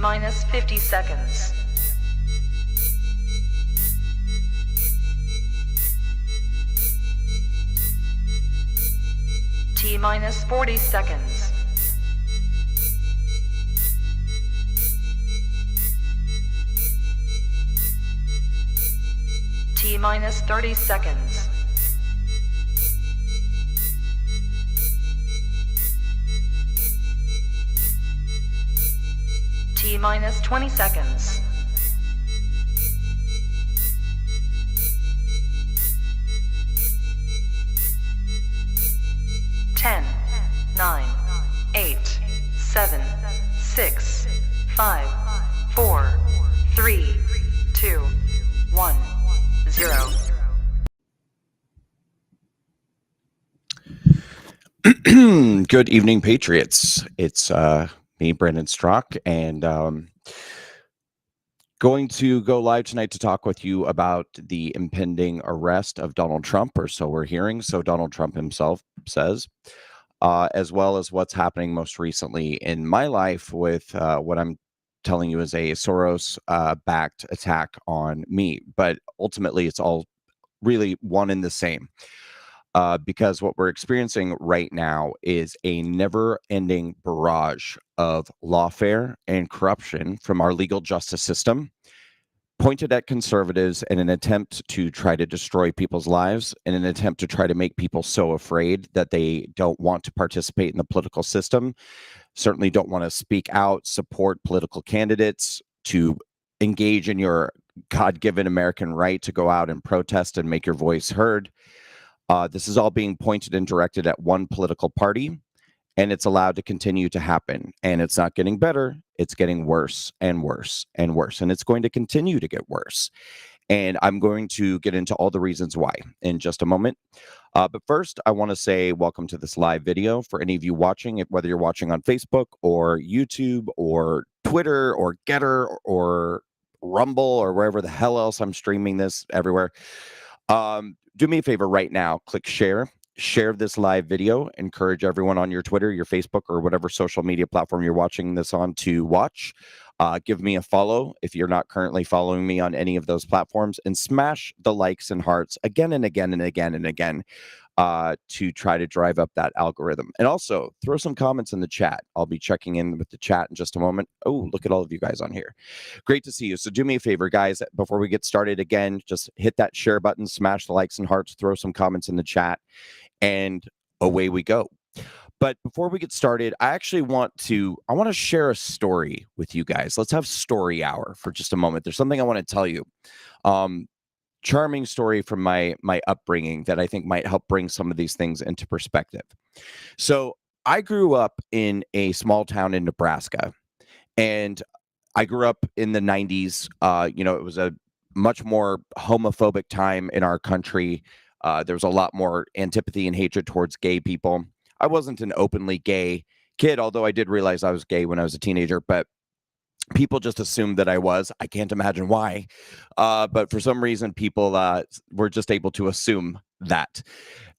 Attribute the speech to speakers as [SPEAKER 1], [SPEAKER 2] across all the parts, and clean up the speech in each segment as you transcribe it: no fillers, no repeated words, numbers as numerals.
[SPEAKER 1] minus 50 seconds. T minus 40 seconds. T minus 30 seconds. T minus 20 seconds. Ten, 9, 8, 7, 6, 5, 4, 3, 2, 1, 0.
[SPEAKER 2] Good evening, Patriots. It's me, Brandon Strock, and going to go live tonight to talk with you about the impending arrest of Donald Trump, or so we're hearing. So Donald Trump himself says, as well as what's happening most recently in my life with what I'm telling you is a Soros-backed attack on me. But ultimately, it's all really one and the same. Because what we're experiencing right now is a never-ending barrage of lawfare and corruption from our legal justice system, pointed at conservatives in an attempt to try to destroy people's lives, in an attempt to try to make people so afraid that they don't want to participate in the political system, certainly don't want to speak out, support political candidates, to engage in your God-given American right to go out and protest and make your voice heard. This is all being pointed and directed at one political party, and it's allowed to continue to happen. And it's not getting better. It's getting worse and worse and worse. And it's going to continue to get worse. And I'm going to get into all the reasons why in just a moment. But first, I want to say welcome to this live video. For any of you watching, whether you're watching on Facebook or YouTube or Twitter or Getter or Rumble or wherever the hell else I'm streaming this everywhere. Do me a favor right now, click share this live video, encourage everyone on your Twitter, your Facebook, or whatever social media platform you're watching this on to watch. Give me a follow if you're not currently following me on any of those platforms, and smash the likes and hearts again and again and again and again to try to drive up that algorithm. And also throw some comments in the chat. I'll be checking in with the chat in just a moment. Oh, look at all of you guys on here. Great to see you. So do me a favor, guys, before we get started again, just hit that share button, smash the likes and hearts, throw some comments in the chat, and away we go. But before we get started, I want to share a story with you guys. Let's have story hour for just a moment. There's something I want to tell you. Charming story from my upbringing that I think might help bring some of these things into perspective. So I grew up in a small town in Nebraska, and I grew up in the 90s. It was a much more homophobic time in our country. There was a lot more antipathy and hatred towards gay people. I wasn't an openly gay kid, although I did realize I was gay when I was a teenager, but people just assumed that I was. I can't imagine why. But for some reason, people were just able to assume that.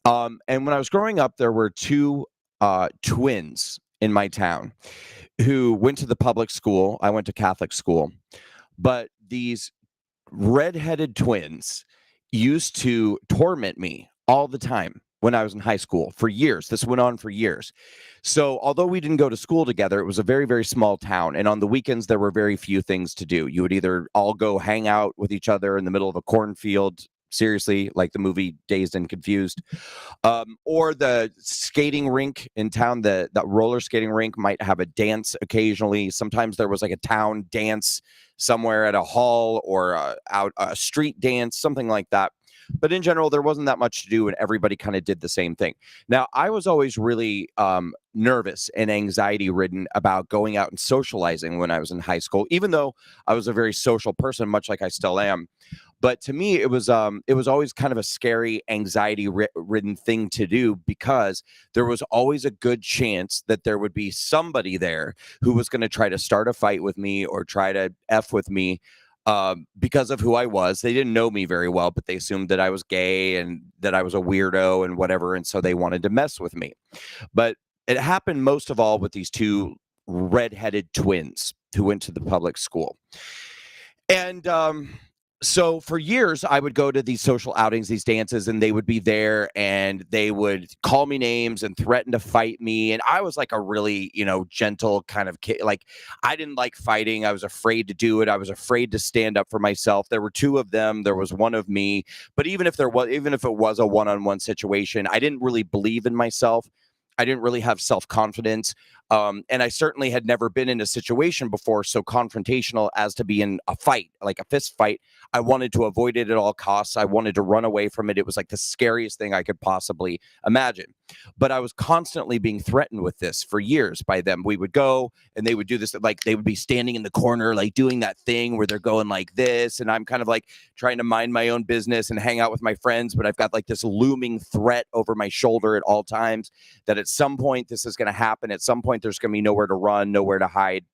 [SPEAKER 2] And when I was growing up, there were two twins in my town who went to the public school. I went to Catholic school. But these redheaded twins used to torment me all the time when I was in high school for years. This went on for years. So although we didn't go to school together, it was a very, very small town. And on the weekends, there were very few things to do. You would either all go hang out with each other in the middle of a cornfield, seriously, like the movie Dazed and Confused, or the skating rink in town, the roller skating rink might have a dance occasionally. Sometimes there was like a town dance somewhere at a hall or a street dance, something like that. But in general, there wasn't that much to do, and everybody kind of did the same thing. Now, I was always really nervous and anxiety-ridden about going out and socializing when I was in high school, even though I was a very social person, much like I still am. But to me, it was always kind of a scary, anxiety-ridden thing to do, because there was always a good chance that there would be somebody there who was going to try to start a fight with me or try to F with me. Because of who I was. They didn't know me very well, but they assumed that I was gay and that I was a weirdo and whatever, and so they wanted to mess with me. But it happened most of all with these two redheaded twins who went to the public school. And so for years, I would go to these social outings, these dances, and they would be there and they would call me names and threaten to fight me. And I was like a really, gentle kind of kid. Like, I didn't like fighting. I was afraid to do it. I was afraid to stand up for myself. There were two of them. There was one of me. But even if it was a one-on-one situation, I didn't really believe in myself. I didn't really have self-confidence. And I certainly had never been in a situation before so confrontational as to be in a fight, like a fist fight. I wanted to avoid it at all costs. I wanted to run away from it. It was like the scariest thing I could possibly imagine. But I was constantly being threatened with this for years by them. We would go and they would do this, like they would be standing in the corner, like doing that thing where they're going like this. And I'm kind of like trying to mind my own business and hang out with my friends. But I've got like this looming threat over my shoulder at all times that at some point this is going to happen. At some point there's going to be nowhere to run, nowhere to hide.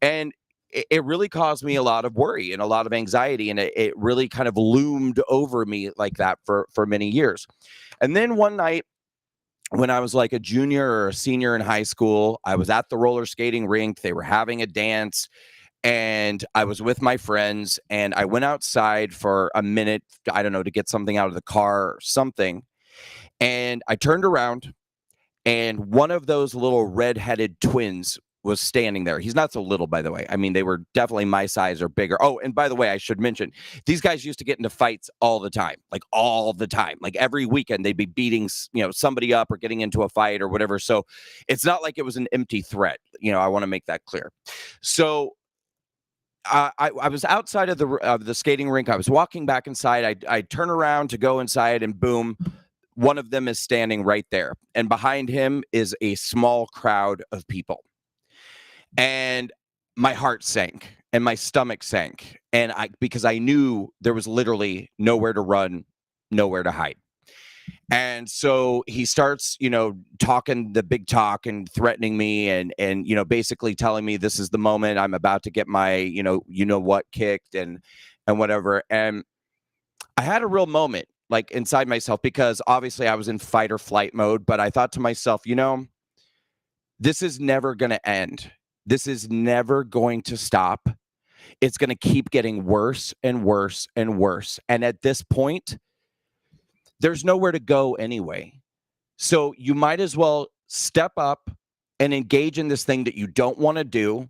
[SPEAKER 2] And it really caused me a lot of worry and a lot of anxiety. And it really kind of loomed over me like that for many years. And then one night when I was like a junior or a senior in high school, I was at the roller skating rink. They were having a dance and I was with my friends and I went outside for a minute, I don't know, to get something out of the car or something. And I turned around and one of those little red-headed twins was standing there. He's not so little, by the way. I mean, they were definitely my size or bigger. Oh, and by the way, I should mention, these guys used to get into fights all the time, like all the time. Like every weekend, they'd be beating, somebody up or getting into a fight or whatever. So it's not like it was an empty threat. I want to make that clear. So I was outside of the skating rink. I was walking back inside. I turn around to go inside and boom, one of them is standing right there. And behind him is a small crowd of people. And my heart sank and my stomach sank. And because I knew there was literally nowhere to run, nowhere to hide. And so he starts, talking the big talk and threatening me and basically telling me this is the moment I'm about to get my, what kicked and whatever. And I had a real moment like inside myself because obviously I was in fight or flight mode, but I thought to myself, this is never going to end. This is never going to stop. It's going to keep getting worse and worse and worse. And at this point, there's nowhere to go anyway. So you might as well step up and engage in this thing that you don't want to do.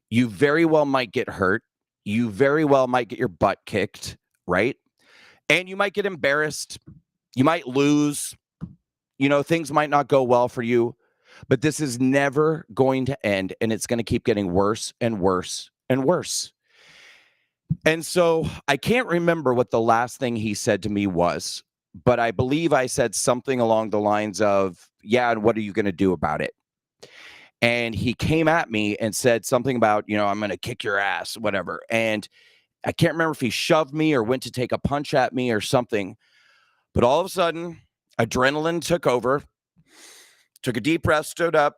[SPEAKER 2] You very well might get hurt. You very well might get your butt kicked, right? And you might get embarrassed. You might lose. Things might not go well for you. But this is never going to end, and it's going to keep getting worse and worse and worse. And so I can't remember what the last thing he said to me was, but I believe I said something along the lines of, yeah, and what are you going to do about it? And he came at me and said something about, I'm going to kick your ass, whatever. And I can't remember if he shoved me or went to take a punch at me or something. But all of a sudden, adrenaline took over. Took a deep breath, stood up,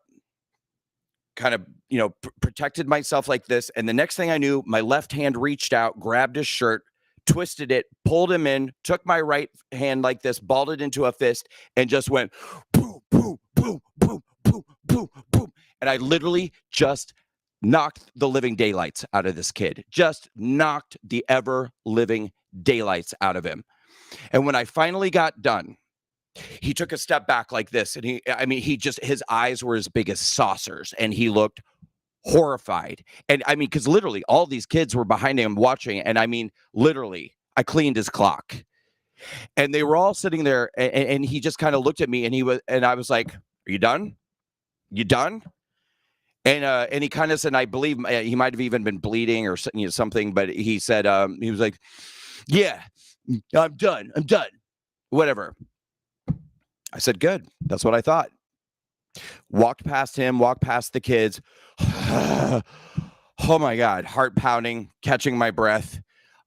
[SPEAKER 2] kind of, protected myself like this. And the next thing I knew, my left hand reached out, grabbed his shirt, twisted it, pulled him in, took my right hand like this, balled it into a fist, and just went boom, boom, boom, boom, boom, boom, boom. And I literally just knocked the living daylights out of this kid. Just knocked the ever living daylights out of him. And when I finally got done, he took a step back like this. And his eyes were as big as saucers and he looked horrified. And because literally all these kids were behind him watching. And literally, I cleaned his clock. And they were all sitting there and he just kind of looked at me and I was like, are you done? You done? And he kind of said, I believe he might have even been bleeding or something, but he said, he was like, yeah, I'm done. Whatever. I said, good. That's what I thought. Walked past him, walked past the kids. Oh my God. Heart pounding, catching my breath.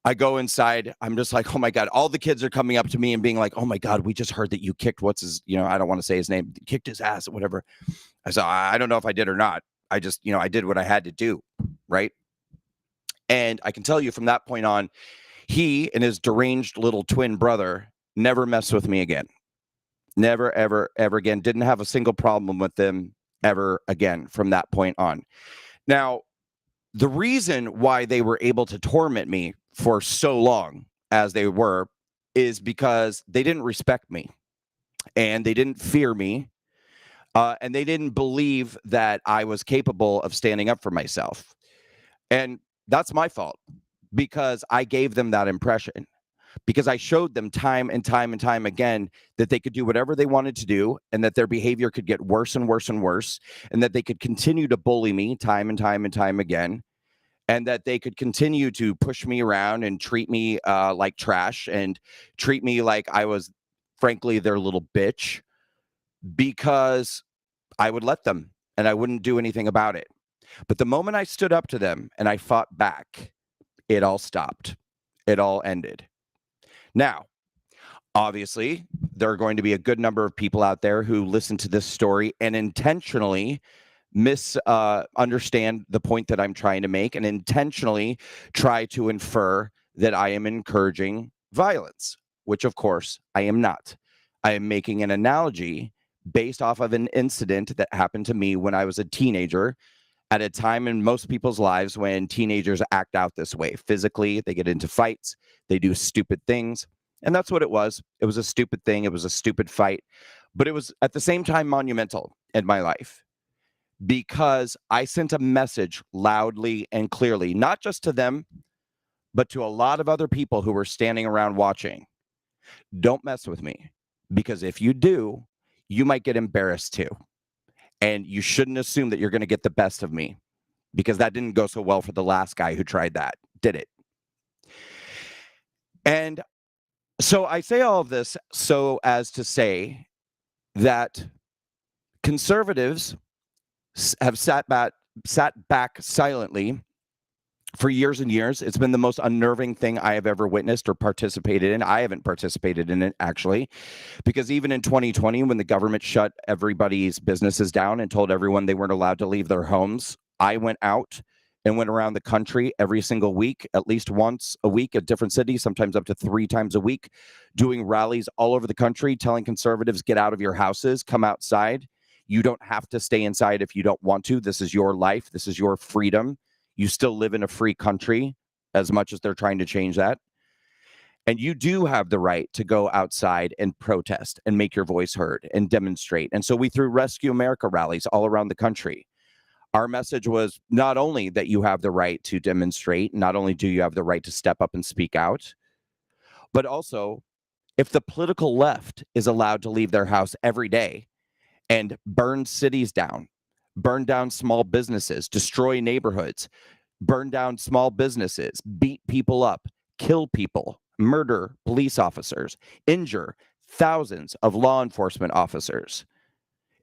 [SPEAKER 2] I go inside. I'm just like, oh my God. All the kids are coming up to me and being like, oh my God, we just heard that you kicked I don't want to say his name, kicked his ass or whatever. I said, I don't know if I did or not. I just, I did what I had to do. Right. And I can tell you from that point on, he and his deranged little twin brother never messed with me again. Never, ever, ever again. Didn't have a single problem with them ever again from that point on. Now, the reason why they were able to torment me for so long as they were is because they didn't respect me and they didn't fear me. And they didn't believe that I was capable of standing up for myself. And that's my fault because I gave them that impression, because I showed them time and time and time again that they could do whatever they wanted to do and that their behavior could get worse and worse and worse, and that they could continue to bully me time and time and time again, and that they could continue to push me around and treat me like trash and treat me like I was, frankly, their little bitch, because I would let them and I wouldn't do anything about it. But the moment I stood up to them and I fought back, it all stopped. It all ended. Now, obviously, there are going to be a good number of people out there who listen to this story and intentionally misunderstand the point that I'm trying to make and intentionally try to infer that I am encouraging violence, which, of course, I am not. I am making an analogy based off of an incident that happened to me when I was a teenager, at a time in most people's lives when teenagers act out this way. Physically, they get into fights, they do stupid things. And that's what it was. It was a stupid thing. It was a stupid fight. But it was at the same time monumental in my life, because I sent a message loudly and clearly, not just to them, but to a lot of other people who were standing around watching. Don't mess with me, because if you do, you might get embarrassed too. And you shouldn't assume that you're going to get the best of me, because that didn't go so well for the last guy who tried that, did it? And so I say all of this so as to say that conservatives have sat back silently for years and years. It's been the most unnerving thing I have ever witnessed or participated in. I haven't participated in it, actually, because even in 2020, when the government shut everybody's businesses down and told everyone they weren't allowed to leave their homes, I went out and went around the country every single week, at least once a week at different cities, sometimes up to 3 times a week, doing rallies all over the country, telling conservatives, get out of your houses, come outside. You don't have to stay inside if you don't want to. This is your life. This is your freedom. You still live in a free country, as much as they're trying to change that. And you do have the right to go outside and protest and make your voice heard and demonstrate. And so we threw Rescue America rallies all around the country. Our message was not only that you have the right to demonstrate, not only do you have the right to step up and speak out, but also if the political left is allowed to leave their house every day and burn cities down, burn down small businesses, destroy neighborhoods, burn down small businesses, beat people up, kill people, murder police officers, injure thousands of law enforcement officers.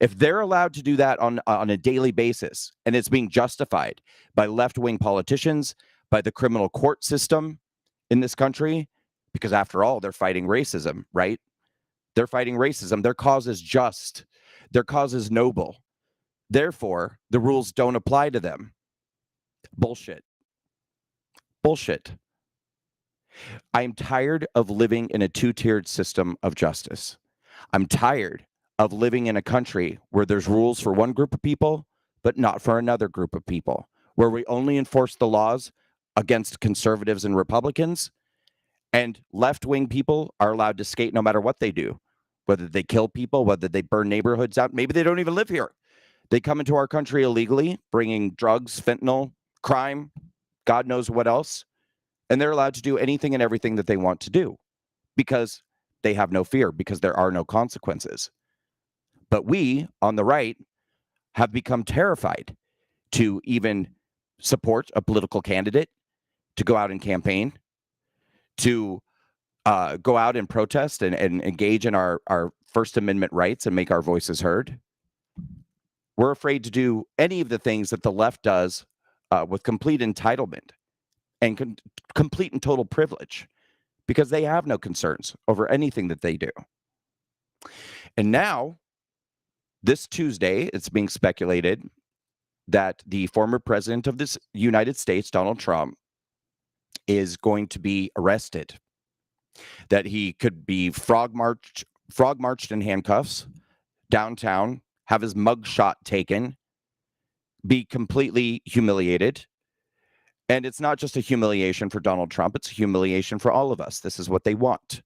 [SPEAKER 2] If they're allowed to do that on a daily basis, and it's being justified by left-wing politicians, by the criminal court system in this country, because after all, they're fighting racism, right? They're fighting racism. Their cause is just. Their cause is noble. Therefore, the rules don't apply to them. Bullshit. Bullshit. I'm tired of living in a two-tiered system of justice. I'm tired of living in a country where there's rules for one group of people, but not for another group of people, where we only enforce the laws against conservatives and Republicans, and left-wing people are allowed to skate no matter what they do, whether they kill people, whether they burn neighborhoods out. Maybe they don't even live here. They come into our country illegally, bringing drugs, fentanyl, crime, God knows what else, and they're allowed to do anything and everything that they want to do because they have no fear, because there are no consequences. But we, on the right, have become terrified to even support a political candidate, to go out and campaign, to go out and protest and engage in our First Amendment rights and make our voices heard. We're afraid to do any of the things that the left does with complete entitlement and complete and total privilege, because they have no concerns over anything that they do. And now, this Tuesday, it's being speculated that the former president of this United States, Donald Trump, is going to be arrested, that he could be frog marched in handcuffs downtown, have his mugshot taken, be completely humiliated, And it's not just a humiliation for Donald Trump, it's a humiliation for all of us. This is what they want.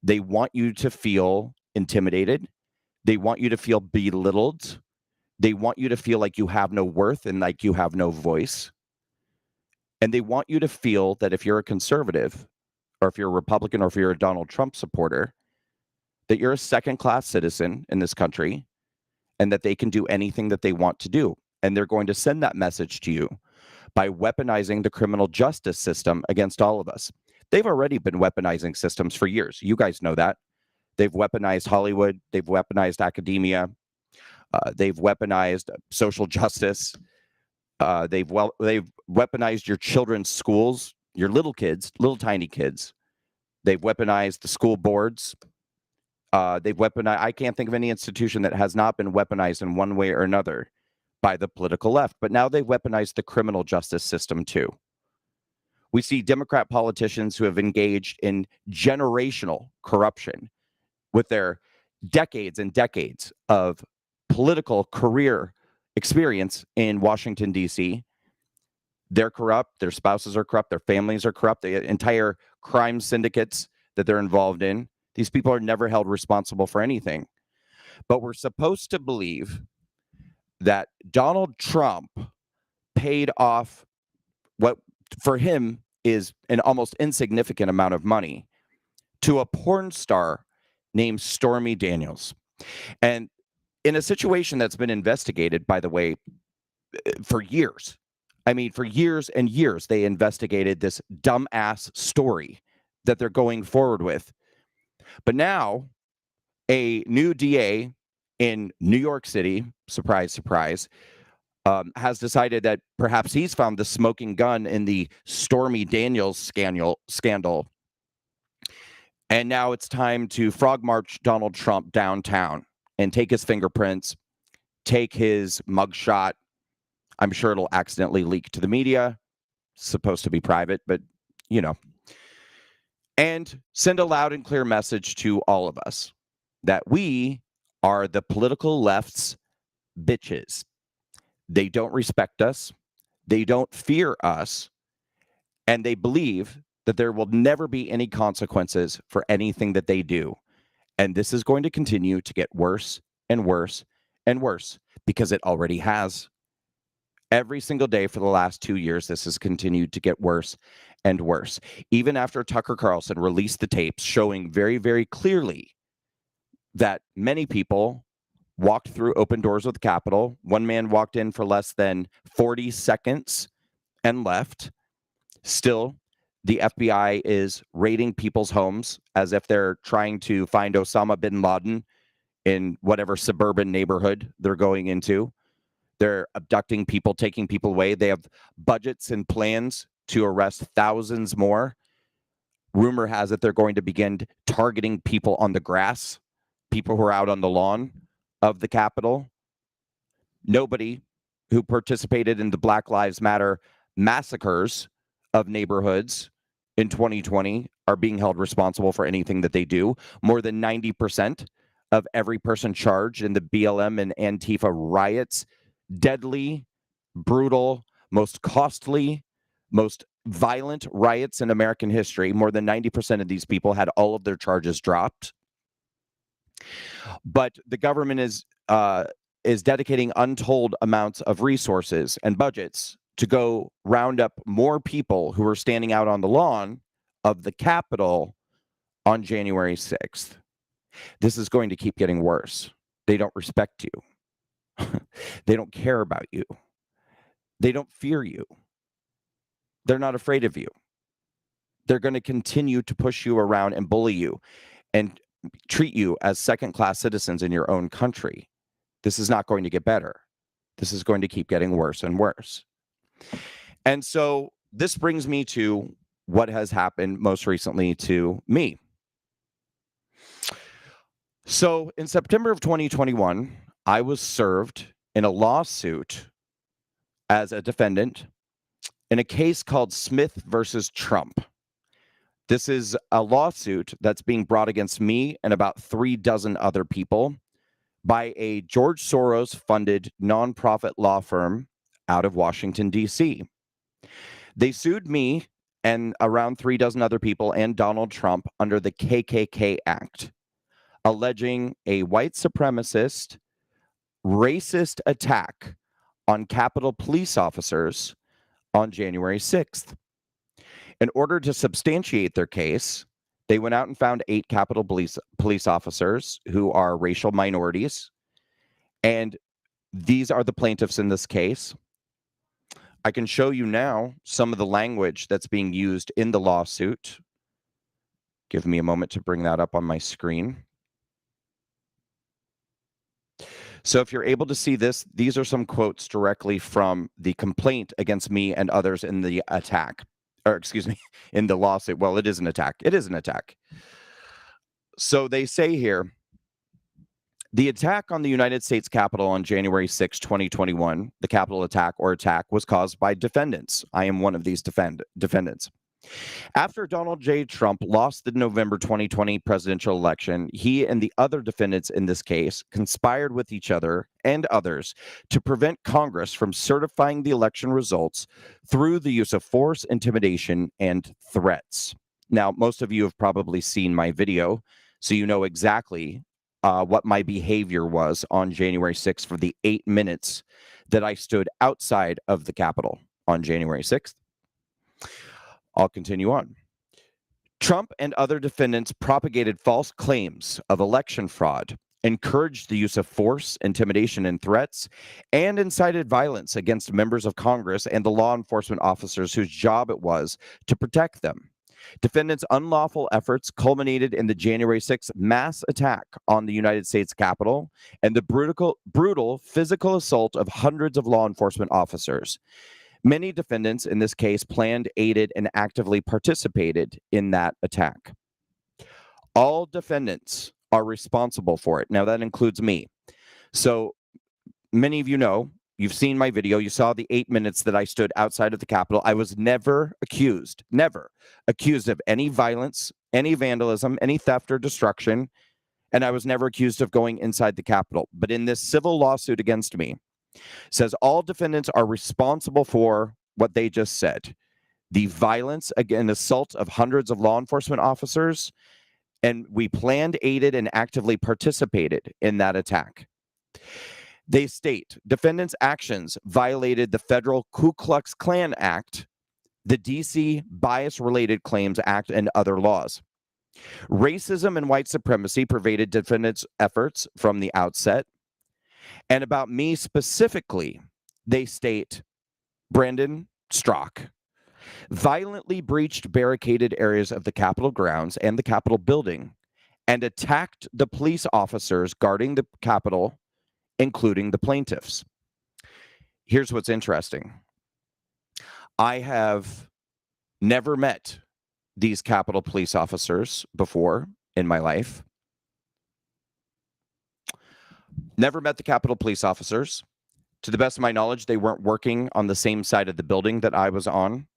[SPEAKER 2] They want you to feel intimidated. They want you to feel belittled. They want you to feel like you have no worth and like you have no voice. And they want you to feel that if you're a conservative, or if you're a Republican, or if you're a Donald Trump supporter, that you're a second-class citizen in this country and that they can do anything that they want to do. And they're going to send that message to you by weaponizing the criminal justice system against all of us. They've already been weaponizing systems for years. You guys know that. They've weaponized Hollywood. They've weaponized academia. They've weaponized social justice. They've weaponized your children's schools, your little kids, little tiny kids. They've weaponized the school boards. They've weaponized. I can't think of any institution that has not been weaponized in one way or another by the political left. But now they've weaponized the criminal justice system too. We see Democrat politicians who have engaged in generational corruption with their decades and decades of political career experience in Washington, D.C. They're corrupt. Their spouses are corrupt. Their families are corrupt. The entire crime syndicates that they're involved in. These people are never held responsible for anything. But we're supposed to believe that Donald Trump paid off what for him is an almost insignificant amount of money to a porn star named Stormy Daniels. And in a situation that's been investigated, by the way, for years. I mean, for years and years, they investigated this dumbass story that they're going forward with. But now a new DA in New York City, surprise, surprise, has decided that perhaps he's found the smoking gun in the Stormy Daniels scandal. And now it's time to frog march Donald Trump downtown and take his fingerprints, take his mugshot. I'm sure it'll accidentally leak to the media. It's supposed to be private, but you know. And send a loud and clear message to all of us that we are the political left's bitches. They don't respect us. They don't fear us. And they believe that there will never be any consequences for anything that they do. And this is going to continue to get worse and worse and worse because it already has. Every single day for the last 2 years, this has continued to get worse and worse. Even after Tucker Carlson released the tapes showing very, very clearly that many people walked through open doors with the Capitol. One man walked in for less than 40 seconds and left. Still, the FBI is raiding people's homes as if they're trying to find Osama bin Laden in whatever suburban neighborhood they're going into. They're abducting people, taking people away. They have budgets and plans to arrest thousands more. Rumor has it they're going to begin targeting people on the grass, people who are out on the lawn of the Capitol. Nobody who participated in the Black Lives Matter massacres of neighborhoods in 2020 are being held responsible for anything that they do. More than 90% of every person charged in the BLM and Antifa riots, deadly, brutal, most costly, most violent riots in American history, more than 90% of these people had all of their charges dropped. But the government is dedicating untold amounts of resources and budgets to go round up more people who are standing out on the lawn of the Capitol on January 6th. This is going to keep getting worse. They don't respect you. They don't care about you. They don't fear you. They're not afraid of you. They're going to continue to push you around and bully you and treat you as second-class citizens in your own country. This is not going to get better. This is going to keep getting worse and worse. And so this brings me to what has happened most recently to me. So in September of 2021, I was served in a lawsuit as a defendant in a case called Smith versus Trump. This is a lawsuit that's being brought against me and about 36 other people by a George Soros-funded nonprofit law firm out of Washington, D.C. They sued me and around 36 other people and Donald Trump under the KKK Act, alleging a white supremacist, racist attack on Capitol police officers on January 6th. In order to substantiate their case, they went out and found 8 Capitol police officers who are racial minorities, and these are the plaintiffs in this case. I can show you now some of the language that's being used in the lawsuit. Give me a moment to bring that up on my screen. So if you're able to see this, these are some quotes directly from the complaint against me and others in the attack, or excuse me, in the lawsuit. Well, it is an attack. It is an attack. So they say here, the attack on the United States Capitol on January 6, 2021, the Capitol attack was caused by defendants. I am one of these defendants. After Donald J. Trump lost the November 2020 presidential election, he and the other defendants in this case conspired with each other and others to prevent Congress from certifying the election results through the use of force, intimidation, and threats. Now, most of you have probably seen my video, so you know exactly what my behavior was on January 6th for the 8 minutes that I stood outside of the Capitol on January 6th. I'll continue on. Trump and other defendants propagated false claims of election fraud, encouraged the use of force, intimidation, and threats, and incited violence against members of Congress and the law enforcement officers whose job it was to protect them. Defendants' unlawful efforts culminated in the January 6th mass attack on the United States Capitol and the brutal physical assault of hundreds of law enforcement officers. Many defendants in this case planned, aided, and actively participated in that attack. All defendants are responsible for it. Now, that includes me. So many of you know, you've seen my video. You saw the 8 minutes that I stood outside of the Capitol. I was never accused of any violence, any vandalism, any theft or destruction, and I was never accused of going inside the Capitol. But in this civil lawsuit against me, says all defendants are responsible for what they just said. The violence, again, assault of hundreds of law enforcement officers, and we planned, aided, and actively participated in that attack. They state defendants' actions violated the federal Ku Klux Klan Act, the DC Bias-Related Claims Act, and other laws. Racism and white supremacy pervaded defendants' efforts from the outset. And about me specifically, they state Brandon Strzok violently breached barricaded areas of the Capitol grounds and the Capitol building and attacked the police officers guarding the Capitol, including the plaintiffs. Here's what's interesting. I have never met these Capitol police officers before in my life. Never met the Capitol police officers. To the best of my knowledge, they weren't working on the same side of the building that I was on.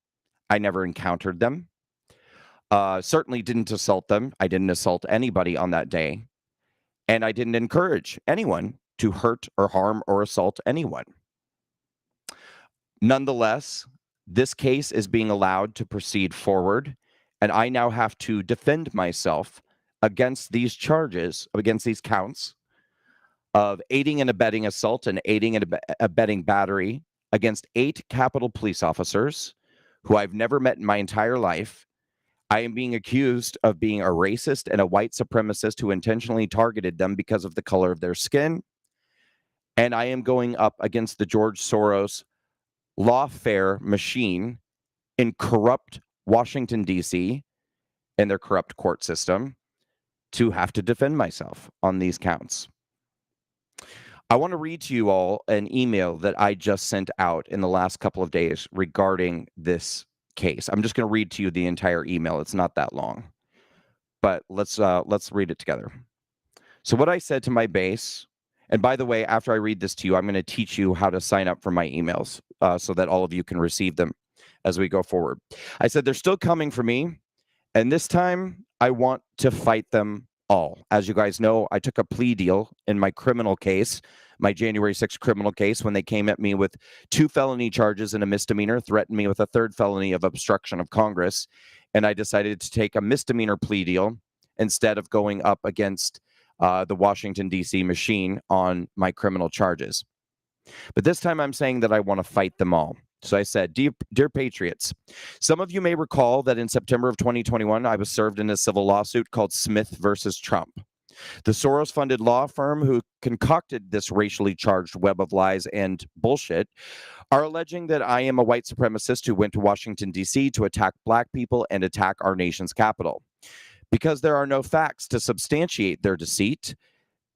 [SPEAKER 2] I never encountered them. Certainly didn't assault them. I didn't assault anybody on that day. And I didn't encourage anyone to hurt or harm or assault anyone. Nonetheless, this case is being allowed to proceed forward, and I now have to defend myself against these charges, against these counts of aiding and abetting assault and aiding and abetting battery against 8 Capitol police officers who I've never met in my entire life. I am being accused of being a racist and a white supremacist who intentionally targeted them because of the color of their skin. And I am going up against the George Soros Lawfare machine in corrupt Washington, D.C., and their corrupt court system to have to defend myself on these counts. I want to read to you all an email that I just sent out in the last couple of days regarding this case. I'm just going to read to you the entire email. It's not that long, but let's read it together. So what I said to my base, and by the way, after I read this to you, I'm going to teach you how to sign up for my emails so that all of you can receive them as we go forward. I said, they're still coming for me, and this time I want to fight them all. As you guys know, I took a plea deal in my criminal case my January 6th criminal case when they came at me with 2 felony charges and a misdemeanor, threatened me with a 3rd felony of obstruction of Congress, and I decided to take a misdemeanor plea deal instead of going up against the Washington, D.C. machine on my criminal charges. But this time I'm saying that I want to fight them all. So I said, Dear Patriots, some of you may recall that in September of 2021, I was served in a civil lawsuit called Smith versus Trump. The Soros-funded law firm who concocted this racially charged web of lies and bullshit are alleging that I am a white supremacist who went to Washington, D.C. to attack black people and attack our nation's capital. Because there are no facts to substantiate their deceit,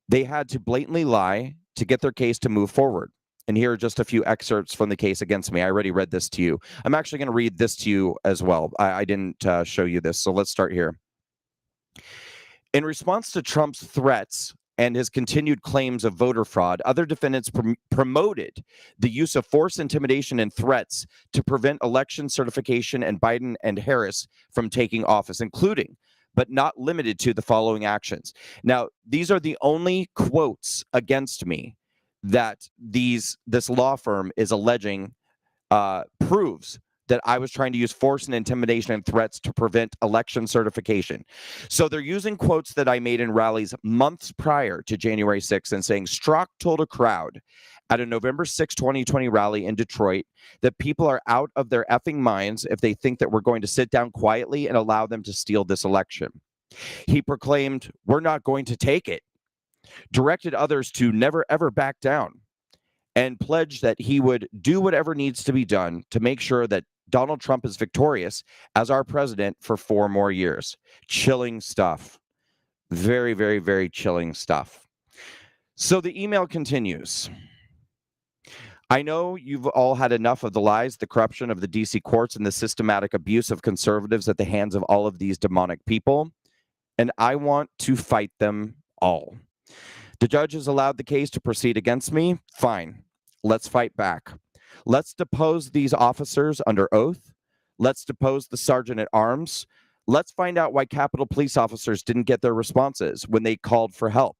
[SPEAKER 2] they had to blatantly lie to get their case to move forward. And here are just a few excerpts from the case against me. I already read this to you. I'm actually going to read this to you as well. I didn't show you this, so let's start here. In response to Trump's threats and his continued claims of voter fraud, other defendants promoted the use of force, intimidation, and threats to prevent election certification and Biden and Harris from taking office, including, but not limited to, the following actions. Now, these are the only quotes against me that this law firm is alleging proves that I was trying to use force and intimidation and threats to prevent election certification. So they're using quotes that I made in rallies months prior to January 6th and saying, Strzok told a crowd at a November 6, 2020 rally in Detroit that people are out of their effing minds if they think that we're going to sit down quietly and allow them to steal this election. He proclaimed, we're not going to take it, directed others to never, ever back down, and pledged that he would do whatever needs to be done to make sure that Donald Trump is victorious as our president for 4 more years. Chilling stuff. Very, very, very chilling stuff. So the email continues. I know you've all had enough of the lies, the corruption of the DC courts, and the systematic abuse of conservatives at the hands of all of these demonic people, and I want to fight them all. The judge has allowed the case to proceed against me. Fine. Let's fight back. Let's depose these officers under oath. Let's depose the sergeant at arms. Let's find out why Capitol Police officers didn't get their responses when they called for help.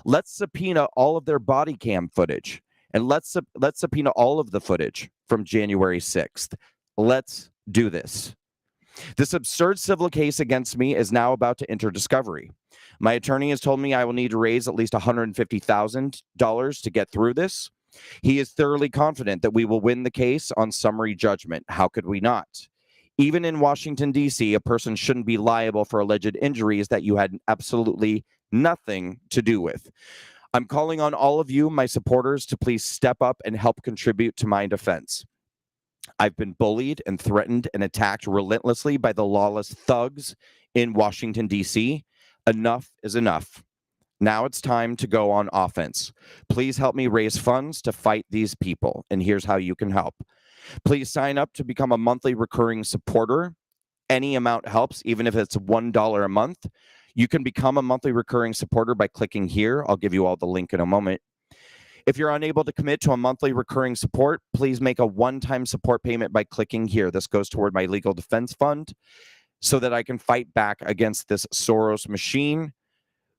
[SPEAKER 2] Let's subpoena all of their body cam footage. And let's subpoena all of the footage from January 6th. Let's do this. This absurd civil case against me is now about to enter discovery. My attorney has told me I will need to raise at least $150,000 to get through this. He is thoroughly confident that we will win the case on summary judgment. How could we not? Even in Washington, D.C., a person shouldn't be liable for alleged injuries that you had absolutely nothing to do with. I'm calling on all of you, my supporters, to please step up and help contribute to my defense. I've been bullied and threatened and attacked relentlessly by the lawless thugs in Washington, D.C. Enough is enough. Now it's time to go on offense. Please help me raise funds to fight these people, and here's how you can help. Please sign up to become a monthly recurring supporter. Any amount helps, even if it's $1 a month. You can become a monthly recurring supporter by clicking here. I'll give you all the link in a moment. If you're unable to commit to a monthly recurring support, please make a one-time support payment by clicking here. This goes toward my legal defense fund so that I can fight back against this Soros machine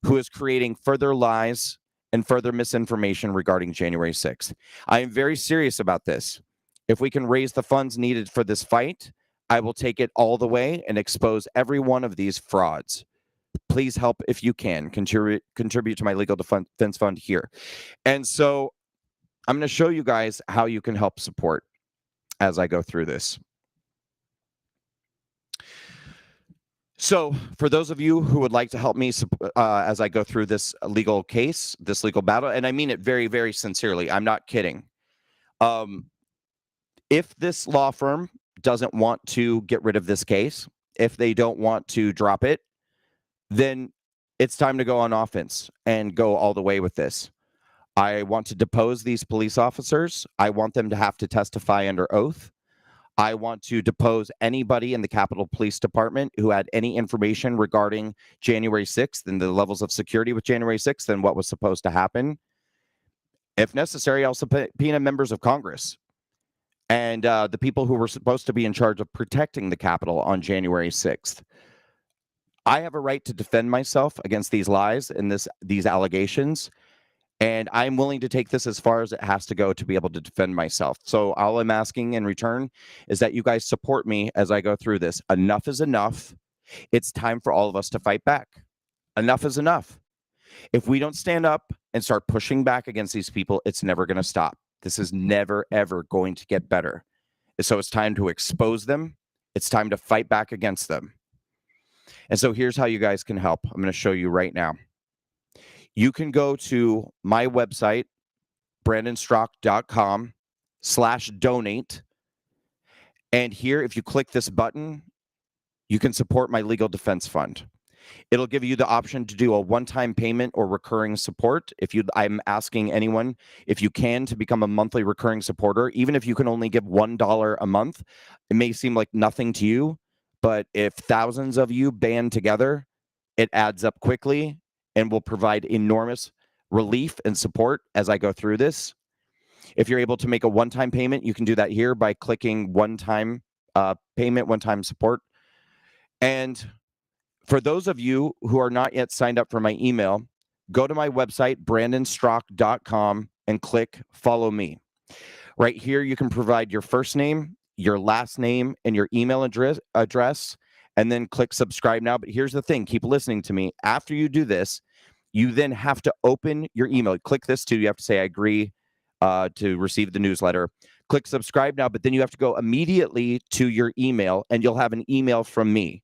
[SPEAKER 2] who is creating further lies and further misinformation regarding January 6th. I am very serious about this. If we can raise the funds needed for this fight, I will take it all the way and expose every one of these frauds. Please help if you can. Contribute to my legal defense fund here. And so I'm going to show you guys how you can help support as I go through this. So for those of you who would like to help me as I go through this legal case, this legal battle, and I mean it very, very sincerely, I'm not kidding. If this law firm doesn't want to get rid of this case, if they don't want to drop it, then it's time to go on offense and go all the way with this. I want to depose these police officers. I want them to have to testify under oath. I want to depose anybody in the Capitol Police Department who had any information regarding January 6th and the levels of security with January 6th and what was supposed to happen. If necessary, I'll subpoena members of Congress and the people who were supposed to be in charge of protecting the Capitol on January 6th. I have a right to defend myself against these lies and these allegations, And I'm willing to take this as far as it has to go to be able to defend myself. So all I'm asking in return is that you guys support me as I go through this. Enough is enough. It's time for all of us to fight back. Enough is enough. If we don't stand up and start pushing back against these people, it's never going to stop. This is never, ever going to get better. So it's time to expose them. It's time to fight back against them. And so here's how you guys can help. I'm going to show you right now. You can go to my website, brandonstrock.com/donate. And here, if you click this button, you can support my legal defense fund. It'll give you the option to do a one-time payment or recurring support. I'm asking anyone, if you can, to become a monthly recurring supporter, even if you can only give $1 a month. It may seem like nothing to you, but if thousands of you band together, it adds up quickly and will provide enormous relief and support as I go through this. If you're able to make a one-time payment, you can do that here by clicking one-time payment, one-time support. And for those of you who are not yet signed up for my email, go to my website, brandonstrock.com, and click follow me. Right here, you can provide your first name, your last name, and your email address, and then click subscribe now. But here's the thing, keep listening to me. After you do this, you then have to open your email. Click this too. You have to say, I agree to receive the newsletter. Click subscribe now, but then you have to go immediately to your email, and you'll have an email from me.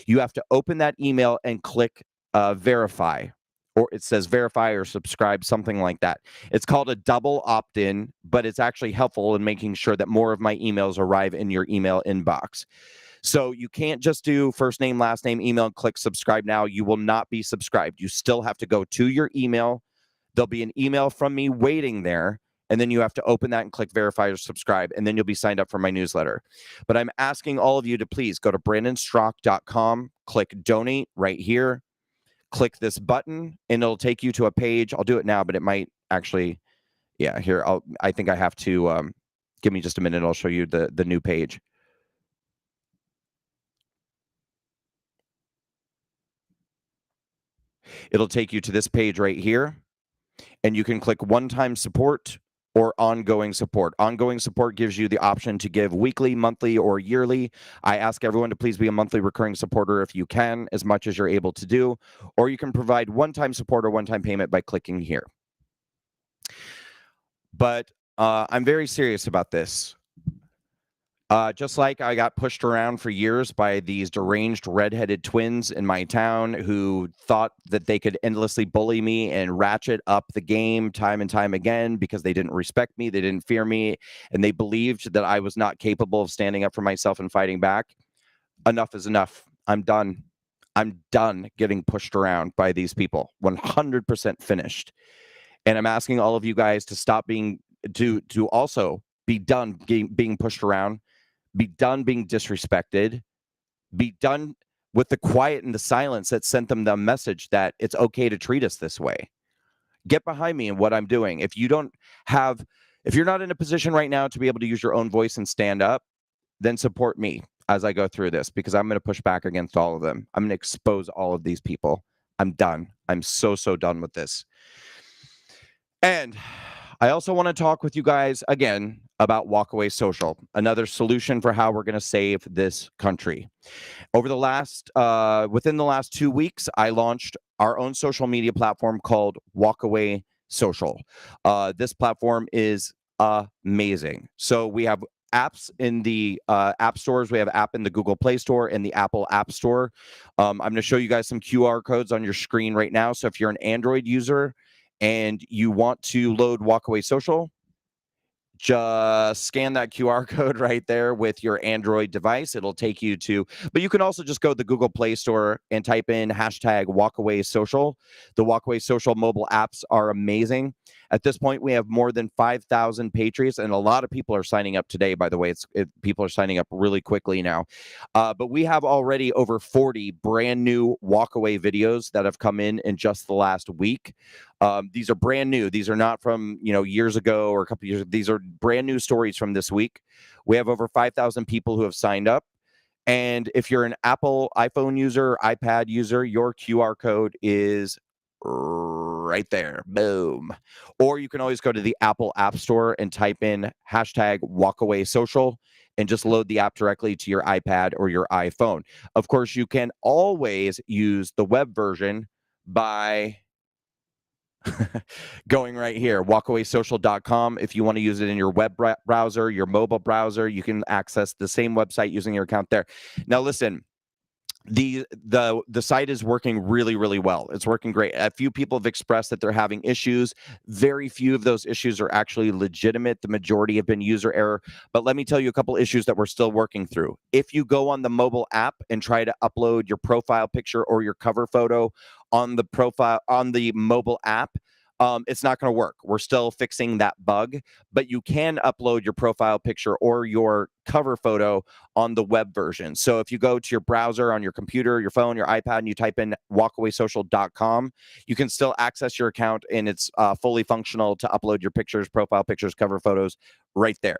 [SPEAKER 2] You have to open that email and click verify, or it says verify or subscribe, something like that. It's called a double opt-in, but it's actually helpful in making sure that more of my emails arrive in your email inbox. So you can't just do first name, last name, email, and click subscribe now. You will not be subscribed. You still have to go to your email. There'll be an email from me waiting there. And then you have to open that and click verify or subscribe, and then you'll be signed up for my newsletter. But I'm asking all of you to please go to brandonstrock.com, click donate right here, click this button, and it'll take you to a page. I'll do it now, but it might actually, yeah, here, I think I have to, give me just a minute. I'll show you the new page. It'll take you to this page right here, and you can click one-time support or ongoing support. Ongoing support gives you the option to give weekly, monthly, or yearly. I ask everyone to please be a monthly recurring supporter if you can, as much as you're able to do, or you can provide one-time support or one-time payment by clicking here. But I'm very serious about this. Just like I got pushed around for years by these deranged redheaded twins in my town who thought that they could endlessly bully me and ratchet up the game time and time again because they didn't respect me, they didn't fear me, and they believed that I was not capable of standing up for myself and fighting back. Enough is enough. I'm done. I'm done getting pushed around by these people. 100% finished. And I'm asking all of you guys to stop to also be done being pushed around. Be done being disrespected. Be done with the quiet and the silence that sent them the message that it's okay to treat us this way. Get behind me in what I'm doing. If you're not in a position right now to be able to use your own voice and stand up, then support me as I go through this, because I'm going to push back against all of them. I'm going to expose all of these people. I'm done. I'm so done with this. And I also want to talk with you guys again about Walkaway Social, another solution for how we're going to save this country. Within the last 2 weeks, I launched our own social media platform called Walkaway Social. This platform is amazing. So we have apps in the app stores. We have an app in the Google Play Store and the Apple App Store. I'm going to show you guys some QR codes on your screen right now. So if you're an Android user and you want to load Walkaway Social, just scan that QR code right there with your Android device. It'll take you to, but you can also just go to the Google Play Store and type in hashtag Walkaway Social. The Walkaway Social mobile apps are amazing. At this point, we have more than 5,000 Patriots, and a lot of people are signing up today, by the way. People are signing up really quickly now. But we have already over 40 brand new Walkaway videos that have come in just the last week. These are brand new. These are not from years ago or a couple years. These are brand new stories from this week. We have over 5,000 people who have signed up. And if you're an Apple iPhone user, iPad user, your QR code is right there. Boom. Or you can always go to the Apple App Store and type in hashtag #WalkAwaySocial and just load the app directly to your iPad or your iPhone. Of course, you can always use the web version by going right here, walkawaysocial.com. If you want to use it in your web browser, your mobile browser, you can access the same website using your account there. Now, listen, the site is working really, really well. It's working great. A few people have expressed that they're having issues. Very few of those issues are actually legitimate. The majority have been user error. But let me tell you a couple issues that we're still working through. If you go on the mobile app and try to upload your profile picture or your cover photo on the mobile app, it's not going to work. We're still fixing that bug, but you can upload your profile picture or your cover photo on the web version. So if you go to your browser on your computer, your phone, your iPad, and you type in walkawaysocial.com, you can still access your account, and it's fully functional to upload your pictures, profile pictures, cover photos right there.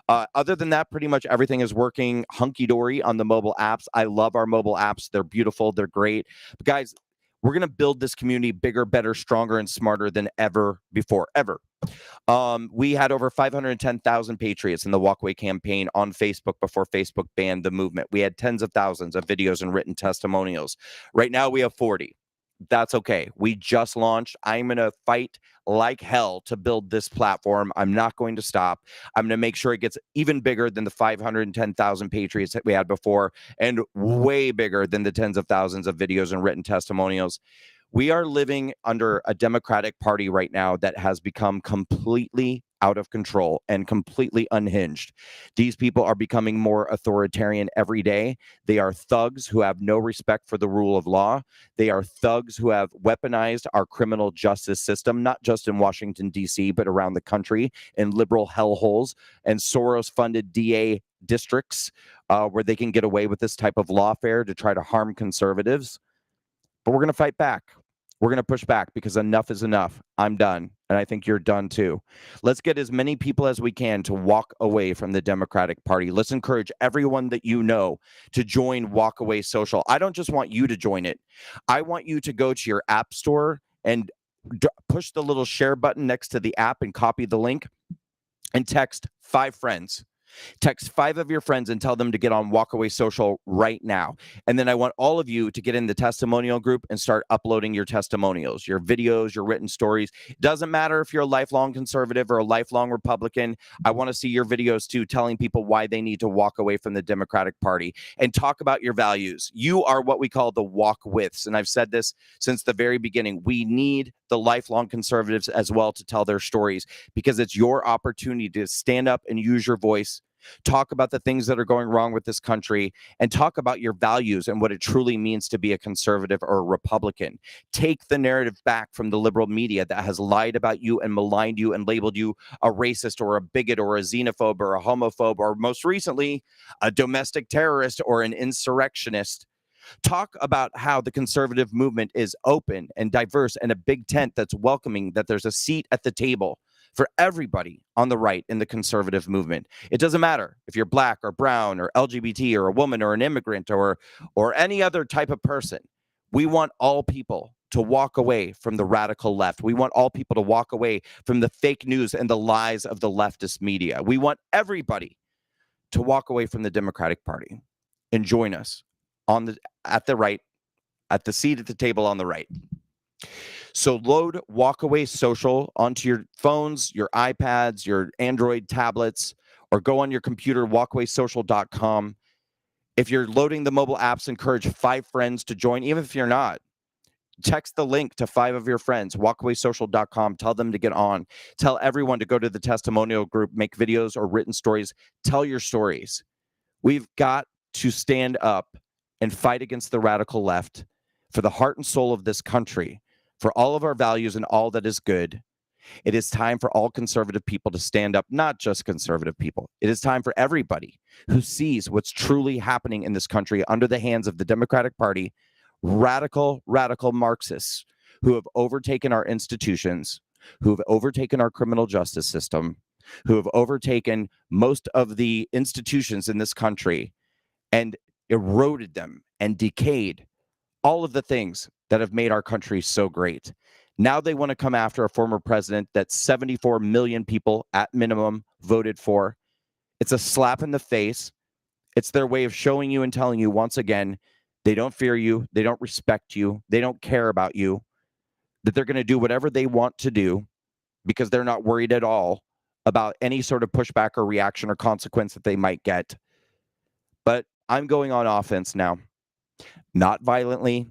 [SPEAKER 2] Other than that, pretty much everything is working hunky-dory on the mobile apps. I love our mobile apps. They're beautiful. They're great. But guys, we're going to build this community bigger, better, stronger, and smarter than ever before, ever. We had over 510,000 Patriots in the Walkaway campaign on Facebook before Facebook banned the movement. We had tens of thousands of videos and written testimonials. Right now, we have 40. That's okay. We just launched. I'm going to fight like hell to build this platform. I'm not going to stop. I'm going to make sure it gets even bigger than the 510,000 Patriots that we had before, and way bigger than the tens of thousands of videos and written testimonials. We are living under a Democratic Party right now that has become completely out of control and completely unhinged. These people are becoming more authoritarian every day. They are thugs who have no respect for the rule of law. They are thugs who have weaponized our criminal justice system, not just in Washington, D.C., but around the country, in liberal hellholes and Soros-funded DA districts where they can get away with this type of lawfare to try to harm conservatives. But we're going to fight back. We're going to push back because enough is enough. I'm done, and I think you're done too. Let's get as many people as we can to walk away from the Democratic Party. Let's encourage everyone that you know to join Walkaway Social. I don't just want you to join it. I want you to go to your app store and push the little share button next to the app and copy the link and text 5 friends. Text 5 of your friends and tell them to get on Walkaway Social right now. And then I want all of you to get in the testimonial group and start uploading your testimonials, your videos, your written stories. It doesn't matter if you're a lifelong conservative or a lifelong Republican. I want to see your videos too, telling people why they need to walk away from the Democratic Party, and talk about your values. You are what we call the walk withs. And I've said this since the very beginning. We need the lifelong conservatives as well to tell their stories, because it's your opportunity to stand up and use your voice, talk about the things that are going wrong with this country, and talk about your values and what it truly means to be a conservative or a Republican. Take the narrative back from the liberal media that has lied about you and maligned you and labeled you a racist or a bigot or a xenophobe or a homophobe, or most recently, a domestic terrorist or an insurrectionist. Talk about how the conservative movement is open and diverse and a big tent that's welcoming, that there's a seat at the table for everybody on the right in the conservative movement. It doesn't matter if you're black or brown or LGBT or a woman or an immigrant or any other type of person. We want all people to walk away from the radical left. We want all people to walk away from the fake news and the lies of the leftist media. We want everybody to walk away from the Democratic Party and join us at the seat at the table on the right. So load Walkaway Social onto your phones, your iPads, your Android tablets, or go on your computer, walkawaysocial.com. If you're loading the mobile apps, encourage 5 friends to join. Even if you're not, text the link to 5 of your friends, walkawaysocial.com. Tell them to get on. Tell everyone to go to the testimonial group, make videos or written stories. Tell your stories. We've got to stand up and fight against the radical left for the heart and soul of this country, for all of our values and all that is good. It is time for all conservative people to stand up, not just conservative people. It is time for everybody who sees what's truly happening in this country under the hands of the Democratic Party, radical Marxists who have overtaken our institutions, who have overtaken our criminal justice system, who have overtaken most of the institutions in this country and eroded them and decayed all of the things that have made our country so great. Now they want to come after a former president that 74 million people at minimum voted for. It's a slap in the face. It's their way of showing you and telling you once again, they don't fear you, they don't respect you, they don't care about you, that they're going to do whatever they want to do because they're not worried at all about any sort of pushback or reaction or consequence that they might get. But I'm going on offense now. Not violently,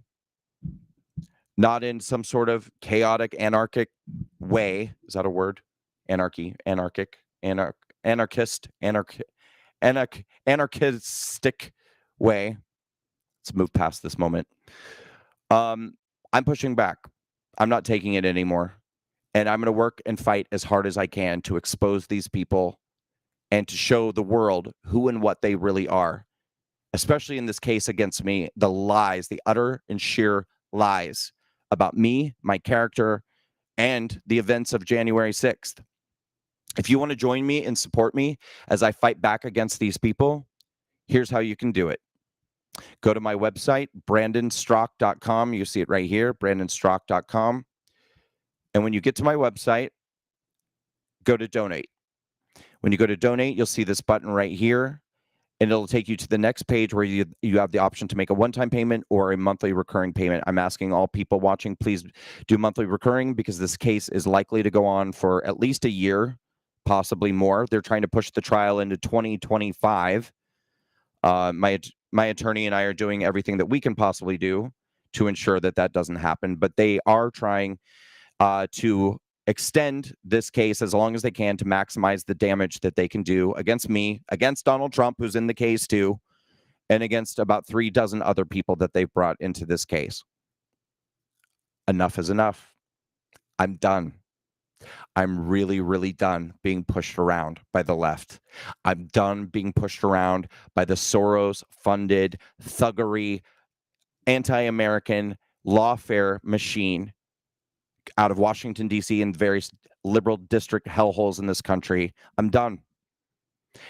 [SPEAKER 2] not in some sort of chaotic, anarchic way. Is that a word? Anarchy, anarchic, anarchistic way. Let's move past this moment. I'm pushing back. I'm not taking it anymore. And I'm going to work and fight as hard as I can to expose these people and to show the world who and what they really are. Especially in this case against me, the lies, the utter and sheer lies about me, my character, and the events of January 6th. If you want to join me and support me as I fight back against these people, here's how you can do it. Go to my website, brandonstrock.com. You see it right here, brandonstrock.com. And when you get to my website, go to donate. When you go to donate, you'll see this button right here, and it'll take you to the next page where you have the option to make a one-time payment or a monthly recurring payment. I'm asking all people watching, please do monthly recurring because this case is likely to go on for at least a year, possibly more. They're trying to push the trial into 2025. My attorney and I are doing everything that we can possibly do to ensure that that doesn't happen, but they are trying to extend this case as long as they can to maximize the damage that they can do against me, against Donald Trump, who's in the case too, and against about 3 dozen other people that they've brought into this case. Enough is enough. I'm done. I'm really, really done being pushed around by the left. I'm done being pushed around by the Soros-funded, thuggery, anti-American lawfare machine out of Washington, D.C. and various liberal district hellholes in this country. I'm done.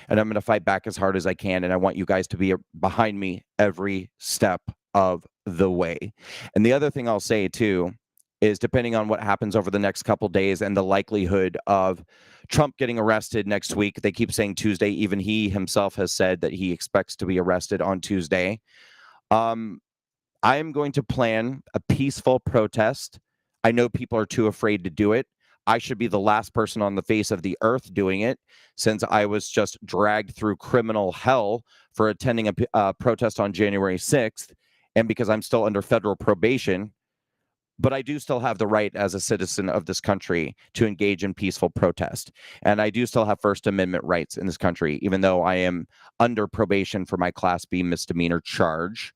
[SPEAKER 2] And I'm going to fight back as hard as I can. And I want you guys to be behind me every step of the way. And the other thing I'll say, too, is depending on what happens over the next couple days and the likelihood of Trump getting arrested next week, they keep saying Tuesday. Even he himself has said that he expects to be arrested on Tuesday. I am going to plan a peaceful protest. I know people are too afraid to do it. I should be the last person on the face of the earth doing it, since I was just dragged through criminal hell for attending a protest on January 6th, and because I'm still under federal probation. But I do still have the right as a citizen of this country to engage in peaceful protest. And I do still have First Amendment rights in this country, even though I am under probation for my Class B misdemeanor charge.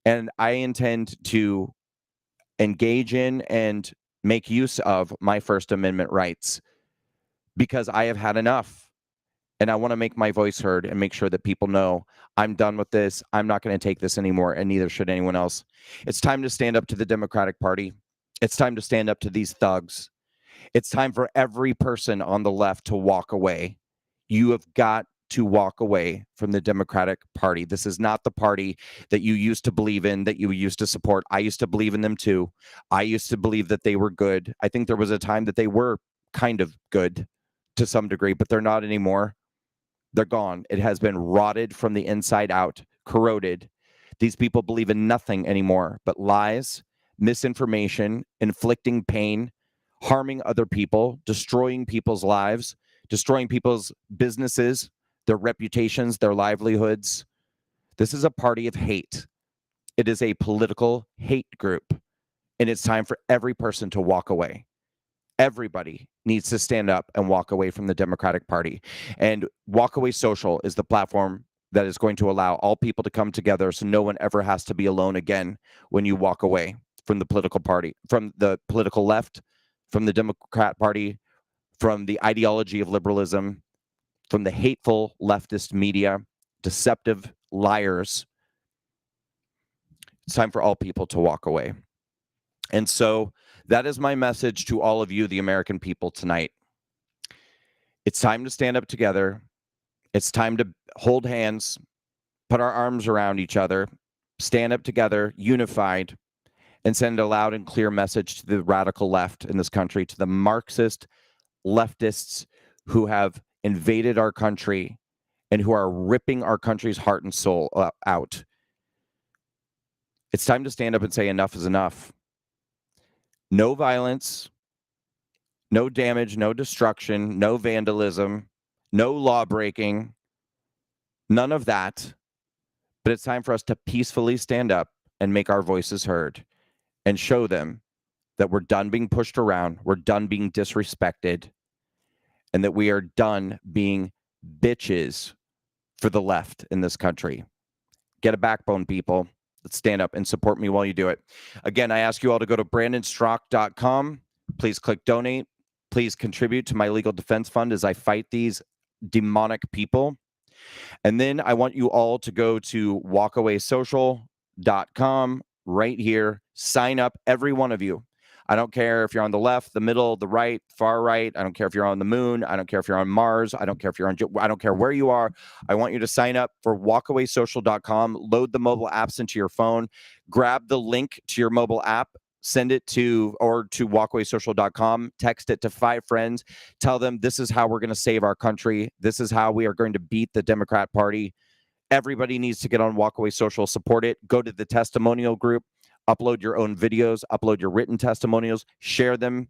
[SPEAKER 2] And I intend to engage in and make use of my First Amendment rights because I have had enough. And I want to make my voice heard and make sure that people know I'm done with this. I'm not going to take this anymore, and neither should anyone else. It's time to stand up to the Democratic Party. It's time to stand up to these thugs. It's time for every person on the left to walk away. You have got to walk away from the Democratic Party. This is not the party that you used to believe in, that you used to support. I used to believe in them too. I used to believe that they were good. I think there was a time that they were kind of good to some degree, but they're not anymore. They're gone. It has been rotted from the inside out, corroded. These people believe in nothing anymore but lies, misinformation, inflicting pain, harming other people, destroying people's lives, destroying people's businesses, their reputations, their livelihoods. This is a party of hate. It is a political hate group. And it's time for every person to walk away. Everybody needs to stand up and walk away from the Democratic Party. And Walkaway Social is the platform that is going to allow all people to come together so no one ever has to be alone again when you walk away from the political party, from the political left, from the Democrat Party, from the ideology of liberalism, from the hateful leftist media, deceptive liars. It's time for all people to walk away. And so that is my message to all of you, the American people, tonight. It's time to stand up together. It's time to hold hands, put our arms around each other, stand up together, unified, and send a loud and clear message to the radical left in this country, to the Marxist leftists who have invaded our country and who are ripping our country's heart and soul out. It's time to stand up and say enough is enough. No violence, no damage, no destruction, no vandalism, no law breaking, none of that. But it's time for us to peacefully stand up and make our voices heard and show them that we're done being pushed around, we're done being disrespected, and that we are done being bitches for the left in this country. Get a backbone, people. Let's stand up and support me while you do it. Again, I ask you all to go to brandonstrock.com. Please click donate. Please contribute to my legal defense fund as I fight these demonic people. And then I want you all to go to walkawaysocial.com right here. Sign up, every one of you. I don't care if you're on the left, the middle, the right, far right. I don't care if you're on the moon. I don't care if you're on Mars. I don't care if you're on, I don't care where you are. I want you to sign up for walkawaysocial.com. Load the mobile apps into your phone. Grab the link to your mobile app. Send it to walkawaysocial.com. Text it to 5 friends. Tell them this is how we're going to save our country. This is how we are going to beat the Democrat Party. Everybody needs to get on Walkaway Social. Support it. Go to the testimonial group. Upload your own videos, upload your written testimonials, share them,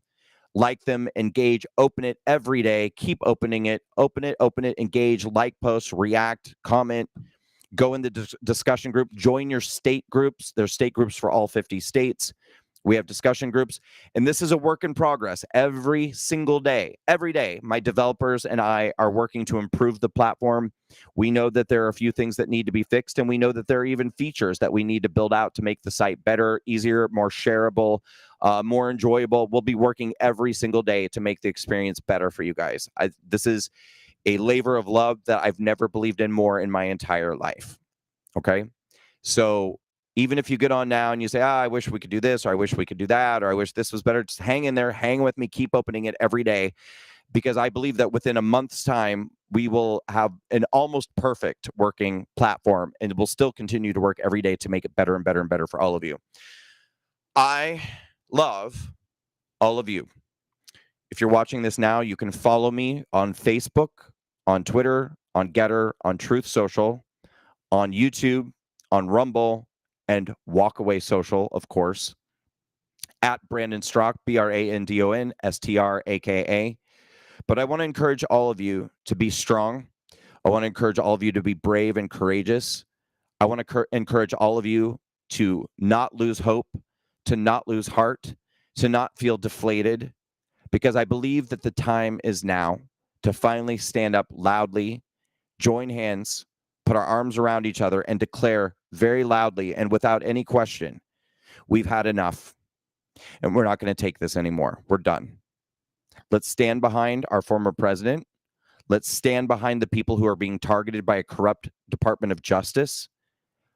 [SPEAKER 2] like them, engage, open it every day. Keep opening it, open it, engage, like posts, react, comment, go in the discussion group, join your state groups. There's state groups for all 50 states. We have discussion groups, and this is a work in progress. Every single day, my developers and I are working to improve the platform. We know that there are a few things that need to be fixed, and we know that there are even features that we need to build out to make the site better, easier, more shareable, more enjoyable. We'll be working every single day to make the experience better for you guys. This is a labor of love that I've never believed in more in my entire life. Okay? So even if you get on now and you say, I wish we could do this, or I wish we could do that, or I wish this was better, just hang in there, hang with me, keep opening it every day, because I believe that within a month's time, we will have an almost perfect working platform, and we'll still continue to work every day to make it better and better and better for all of you. I love all of you. If you're watching this now, you can follow me on Facebook, on Twitter, on Getter, on Truth Social, on YouTube, on Rumble, and Walkaway Social, of course, at Brandon Strock, BrandonStraka. But I want to encourage all of you to be strong. I want to encourage all of you to be brave and courageous. I want to encourage all of you to not lose hope, to not lose heart, to not feel deflated, because I believe that the time is now to finally stand up loudly, join hands, put our arms around each other, and declare very loudly and without any question, we've had enough, and we're not going to take this anymore. We're done. Let's stand behind our former president. Let's stand behind the people who are being targeted by a corrupt Department of Justice.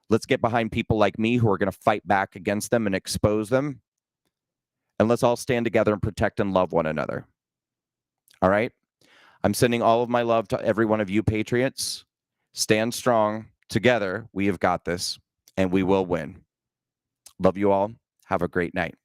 [SPEAKER 2] Let's get behind people like me who are going to fight back against them and expose them. And let's all stand together and protect and love one another. All right? I'm sending all of my love to every one of you patriots. Stand strong. Together, we have got this, and we will win. Love you all. Have a great night.